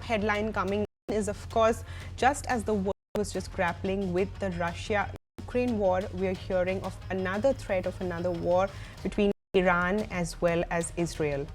headline coming in is, of course, just as the world was just grappling with the Russia-Ukraine war, we are hearing of another threat of another war between Iran as well as Israel.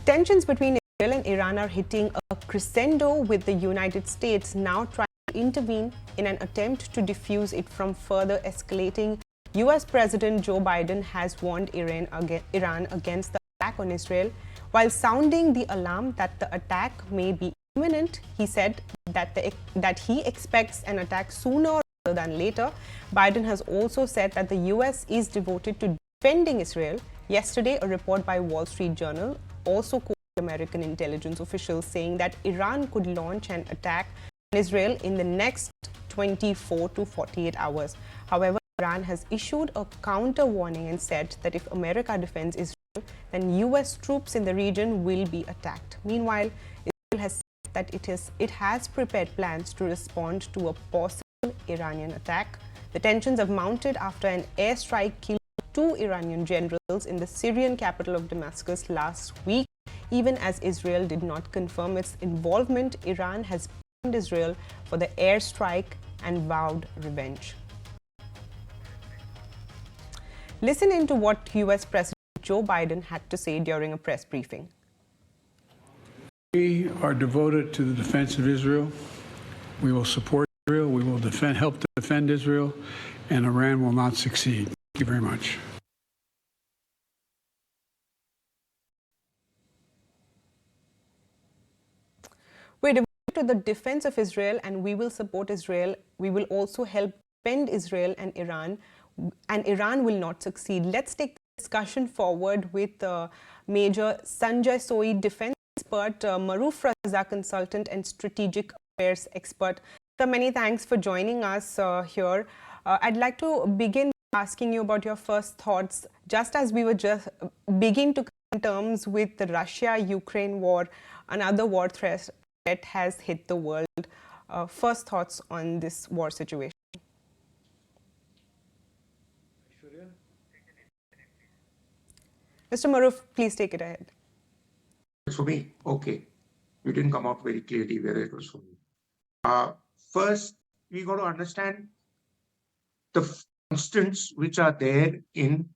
Tensions between Israel and Iran are hitting a crescendo, with the United States now trying to intervene in an attempt to defuse it from further escalating. US President Joe Biden has warned Iran against the attack on Israel. While sounding the alarm that the attack may be imminent, he said that he expects an attack sooner rather than later. Biden has also said that the US is devoted to defending Israel. Yesterday, a report by Wall Street Journal also quoted American intelligence officials saying that Iran could launch an attack on Israel in the next 24 to 48 hours. However, Iran has issued a counter warning and said that if America defends Israel, then US troops in the region will be attacked. Meanwhile, Israel has said that it has prepared plans to respond to a possible Iranian attack. The tensions have mounted after an airstrike killed 2 Iranian generals in the Syrian capital of Damascus last week. Even as Israel did not confirm its involvement, Iran has blamed Israel for the airstrike and vowed revenge. Listen into what US President Joe Biden had to say during a press briefing. We are devoted to the defense of Israel. We will support Israel. We will help to defend Israel, and Iran will not succeed. Thank you very much. We're devoted to the defense of Israel, and we will support Israel. We will also help defend Israel and Iran will not succeed. Let's take the discussion forward with Major Sanjay Soi, defense expert, Maroof Raza, consultant and strategic affairs expert. So many thanks for joining us here. I'd like to begin asking you about your first thoughts, just as we were just beginning to come to terms with the Russia-Ukraine war. Another war threat has hit the world. First thoughts on this war situation? Mr. Maroof, please take it ahead. It's for me. Okay. You didn't come out very clearly whether it was for me. First, we got to understand the constants which are there in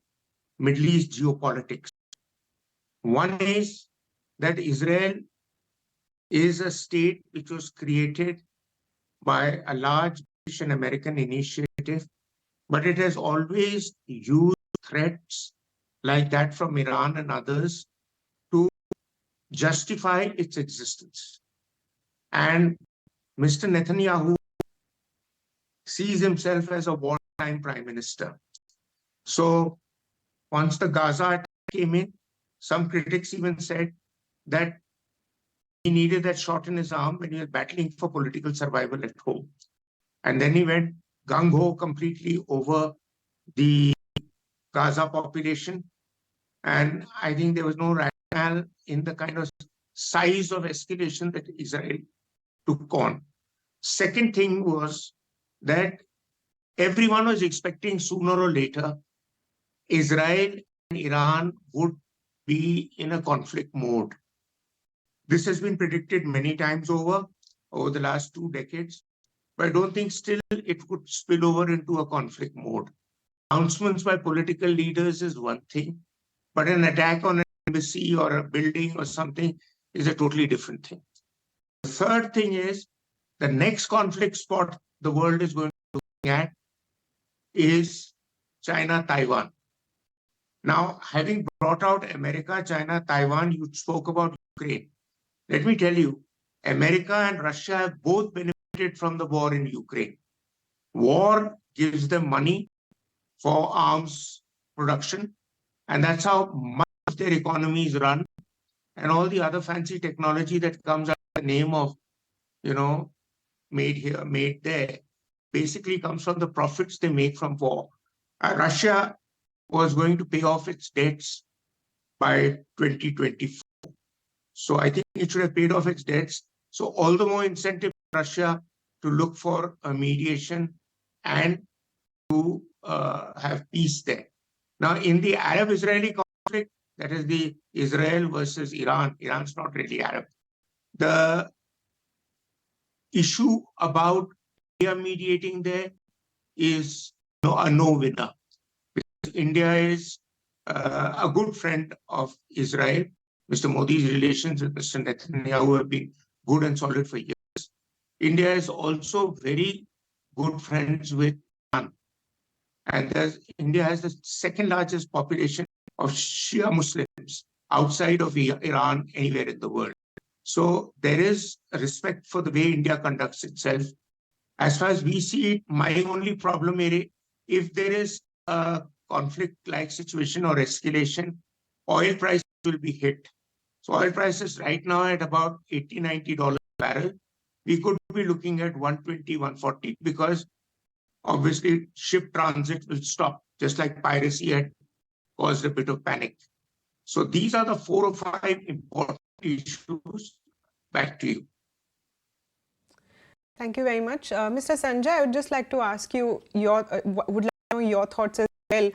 Middle East geopolitics. One is that Israel is a state which was created by a large British and American initiative, but it has always used threats like that from Iran and others to justify its existence. And Mr. Netanyahu sees himself as a wartime prime minister. So once the Gaza attack came in, some critics even said that he needed that shot in his arm when he was battling for political survival at home. And then he went gung-ho completely over the Gaza population. And I think there was no rationale in the kind of size of escalation that Israel took on. Second thing was that everyone was expecting sooner or later Israel and Iran would be in a conflict mode. This has been predicted many times over the last 2 decades, but I don't think still it could spill over into a conflict mode. Announcements by political leaders is one thing, but an attack on an embassy or a building or something is a totally different thing. The third thing is the next conflict spot the world is going to look at is China-Taiwan. Now, having brought out America, China, Taiwan, you spoke about Ukraine. Let me tell you, America and Russia have both benefited from the war in Ukraine. War gives them money for arms production, and that's how much of their economies run. And all the other fancy technology that comes under the name of, made here, made there, basically comes from the profits they make from war. Russia was going to pay off its debts by 2024. So I think it should have paid off its debts. So all the more incentive for Russia to look for a mediation and to have peace there. Now, in the Arab-Israeli conflict, that is the Israel versus Iran. Iran's not really Arab. The issue about India mediating there is a no-winner. Because India is a good friend of Israel. Mr. Modi's relations with Mr. Netanyahu have been good and solid for years. India is also very good friends with Iran. And India has the second largest population of Shia Muslims outside of Iran anywhere in the world. So there is a respect for the way India conducts itself. As far as we see it, my only problem area, if there is a conflict-like situation or escalation, oil prices will be hit. So oil prices right now at about $80, $90 a barrel. We could be looking at 120, 140 because obviously ship transit will stop, just like piracy had caused a bit of panic. So these are the 4 or 5 important issues. Back to you. Thank you very much. Mr. Sanjay, I would just like to ask you would like to know your thoughts as well.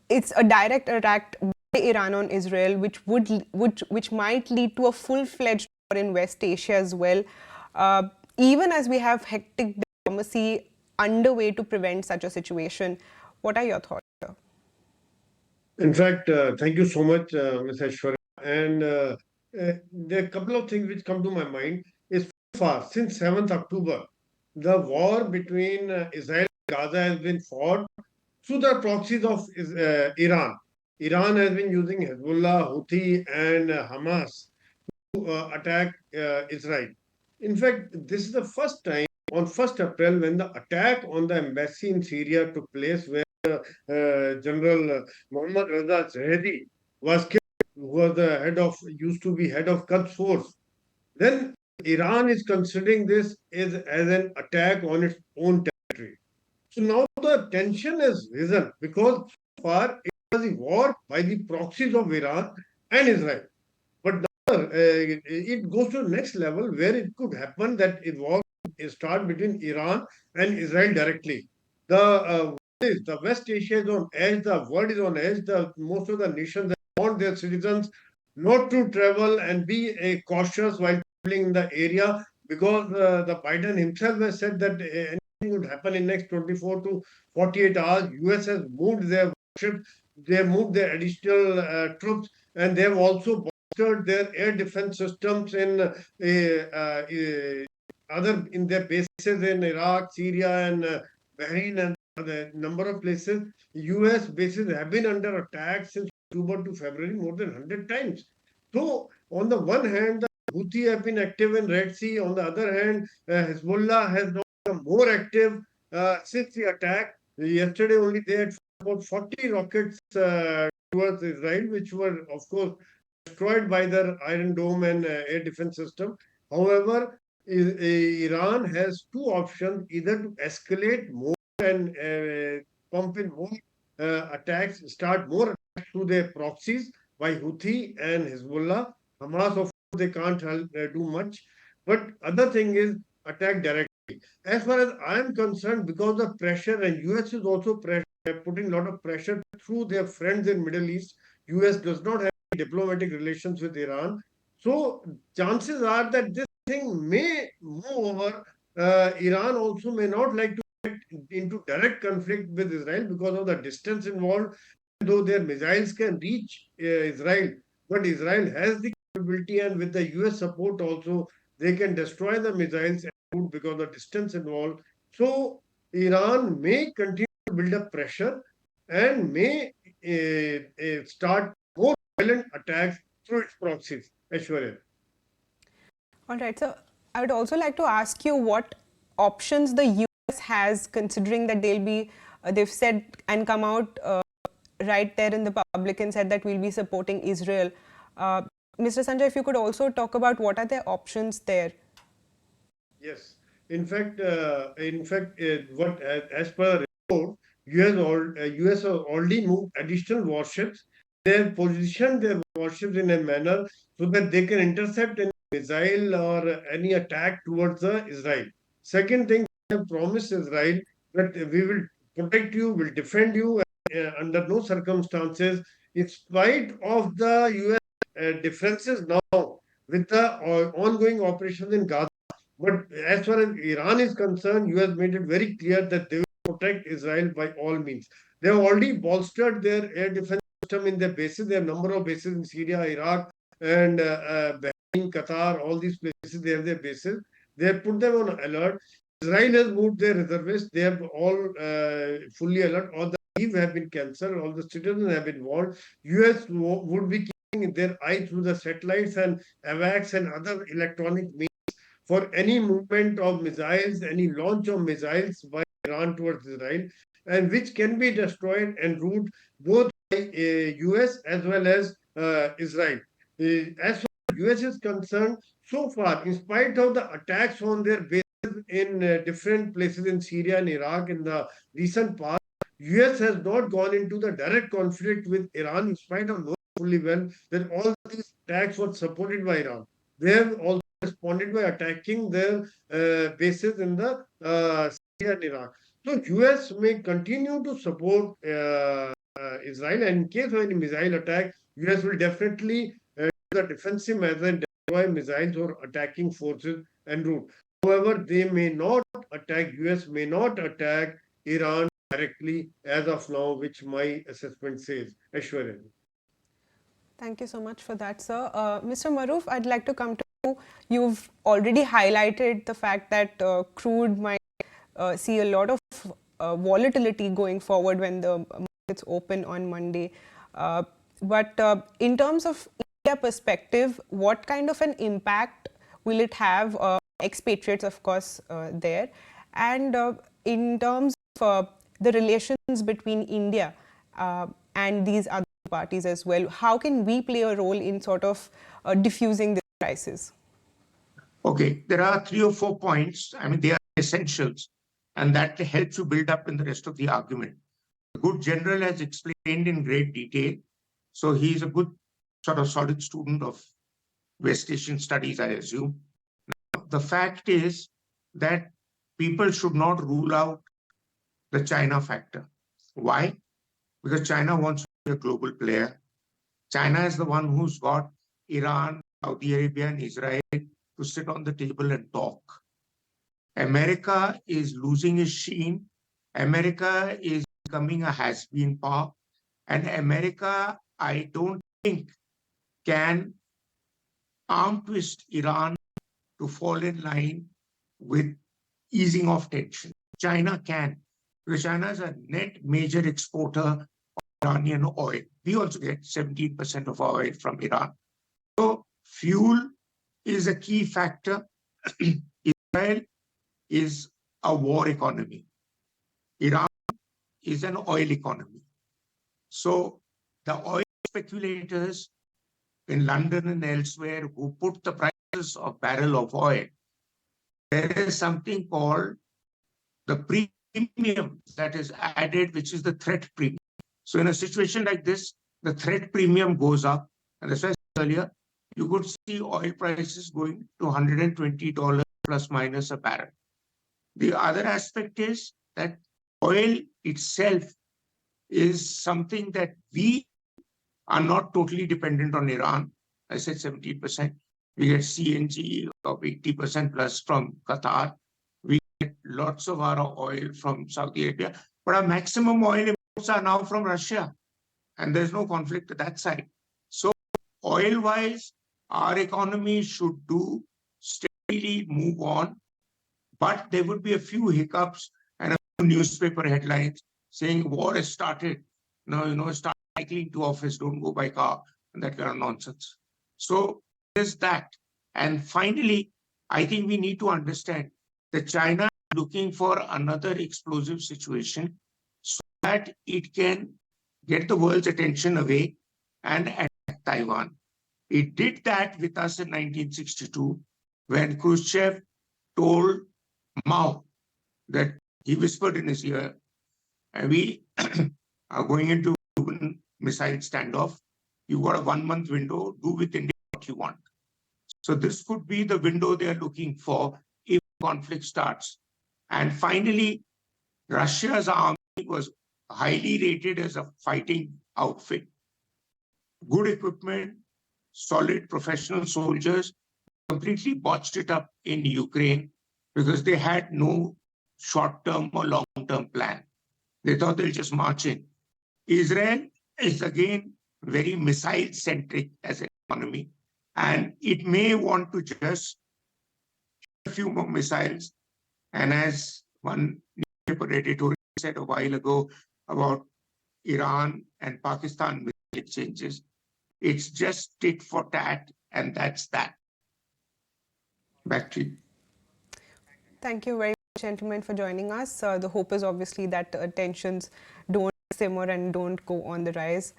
It's a direct attack by Iran on Israel, which might lead to a full-fledged war in West Asia as well, even as we have hectic diplomacy underway to prevent such a situation. What are your thoughts, sir? In fact, thank you so much, Ms. Aishwarya. And there are a couple of things which come to my mind. Is far since 7th October, the war between Israel and Gaza has been fought through the proxies of Iran. Iran has been using Hezbollah, Houthi, and Hamas to attack Israel. In fact, this is the first time on 1st April when the attack on the embassy in Syria took place, where General Mohammad Raza Retd was killed, who was the used to be head of Quds Force. Then Iran is considering this as an attack on its own territory. So now the tension has risen because so far it was a war by the proxies of Iran and Israel. But now it goes to the next level where it could happen that it war start between Iran and Israel directly. The West Asia is on edge, the world is on edge, most of the nations want their citizens not to travel and be cautious while traveling in the area, because the Biden himself has said that anything would happen in next 24 to 48 hours. US has moved their warships, they have moved their additional troops, and they have also bolstered their air defense systems in their bases in Iraq, Syria, and Bahrain, and the number of places. US bases have been under attack since October to February more than 100 times. So, on the one hand, the Houthi have been active in Red Sea. On the other hand, Hezbollah has now become more active since the attack. Yesterday, only they had about 40 rockets towards Israel, which were, of course, destroyed by their Iron Dome and air defense system. However, Iran has 2 options: either to escalate more and pump in more attacks, start more attacks through their proxies by Houthi and Hezbollah. Hamas, of course, they can't do much. But other thing is attack directly. As far as I am concerned, because of pressure, and US is also putting a lot of pressure through their friends in Middle East. US does not have diplomatic relations with Iran. So chances are that this thing may move over. Iran also may not like to get into direct conflict with Israel because of the distance involved, though their missiles can reach Israel. But Israel has the capability, and with the US support also, they can destroy the missiles because of the distance involved. So Iran may continue to build up pressure and may start more violent attacks through its proxies. Aishwarya. All right, so I would also like to ask you what options the US has, considering that they've said and come out right there in the public and said that we'll be supporting Israel. Mr. Sanjay, if you could also talk about what are their options there. Yes, in fact, what as per the report, US have already moved additional warships. They have positioned their warships in a manner so that they can intercept any missile or any attack towards Israel. Second thing, they have promised Israel that we will protect you, will defend you, under no circumstances in spite of the US differences now with the ongoing operations in Gaza. But as far as Iran is concerned, US made it very clear that they will protect Israel by all means. They have already bolstered their air defense system in their bases. They have a number of bases in Syria, Iraq, and Bahrain, Qatar, all these places, they have their bases. They have put them on alert. Israel has moved their reservists. They have all fully alert. All the leave have been cancelled. All the citizens have been warned. US would be keeping their eye through the satellites and AWACS and other electronic means for any movement of missiles, any launch of missiles by Iran towards Israel, and which can be destroyed en route both by US as well as Israel. As far as US is concerned, so far, in spite of the attacks on their bases in different places in Syria and Iraq in the recent past, US has not gone into the direct conflict with Iran, in spite of knowing fully well that all these attacks were supported by Iran. They have also responded by attacking their bases in the Syria and Iraq. So US may continue to support Israel, and in case of any missile attack, US will definitely do the defensive measure and deploy missiles or attacking forces en route. However, they may not attack, US may not attack Iran directly as of now, which my assessment says. Aishwarya. Thank you so much for that, sir. Mr. Maroof, I'd like to come to you. You've already highlighted the fact that crude might see a lot of volatility going forward when the markets open on Monday. But in terms of India perspective, what kind of an impact will it have? Expatriates, of course, there. And in terms of the relations between India and these other parties as well, how can we play a role in sort of diffusing this crisis? Okay, there are 3 or 4 points. I mean, they are essentials, and that helps you build up in the rest of the argument. The good general has explained in great detail. So he's a good sort of solid student of West Asian studies, I assume. Now, the fact is that people should not rule out the China factor. Why? Because China wants to be a global player. China is the one who's got Iran, Saudi Arabia, and Israel to sit on the table and talk. America is losing its sheen. America is becoming a has-been power. And America, I don't think, can arm twist Iran to fall in line with easing of tension. China can, because China is a net major exporter of Iranian oil. We also get 17% of our oil from Iran. So fuel is a key factor. Israel is a war economy. Iran is an oil economy. So the oil speculators in London and elsewhere who put the prices of barrel of oil, there is something called the premium that is added, which is the threat premium. So in a situation like this, the threat premium goes up. And as I said earlier, you could see oil prices going to $120 plus minus a barrel. The other aspect is that oil itself is something that we are not totally dependent on Iran. I said 17%. We get CNG of 80% plus from Qatar. We get lots of our oil from Saudi Arabia. But our maximum oil imports are now from Russia. And there's no conflict at that side. So oil-wise, our economy should do steadily move on. But there would be a few hiccups and a few newspaper headlines saying war has started. No, start cycling to office, don't go by car, and that kind of nonsense. So there's that. And finally, I think we need to understand that China is looking for another explosive situation so that it can get the world's attention away and attack Taiwan. It did that with us in 1962 when Khrushchev told Mao that he whispered in his ear, and we are going into missile standoff. You've got a 1-month window, do with India what you want. So this could be the window they're looking for if conflict starts. And finally, Russia's army was highly rated as a fighting outfit. good equipment, solid professional soldiers, completely botched it up in Ukraine because they had no short-term or long-term plan. They thought they'll just march in. Israel is again very missile-centric as an economy, and it may want to just a few more missiles. And as one newspaper editorial said a while ago about Iran and Pakistan missile exchanges, it's just tit for tat, and that's that. Back to you. Thank you very much, gentlemen, for joining us. The hope is obviously that tensions don't simmer and don't go on the rise.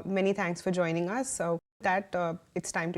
Many thanks for joining us. It's time to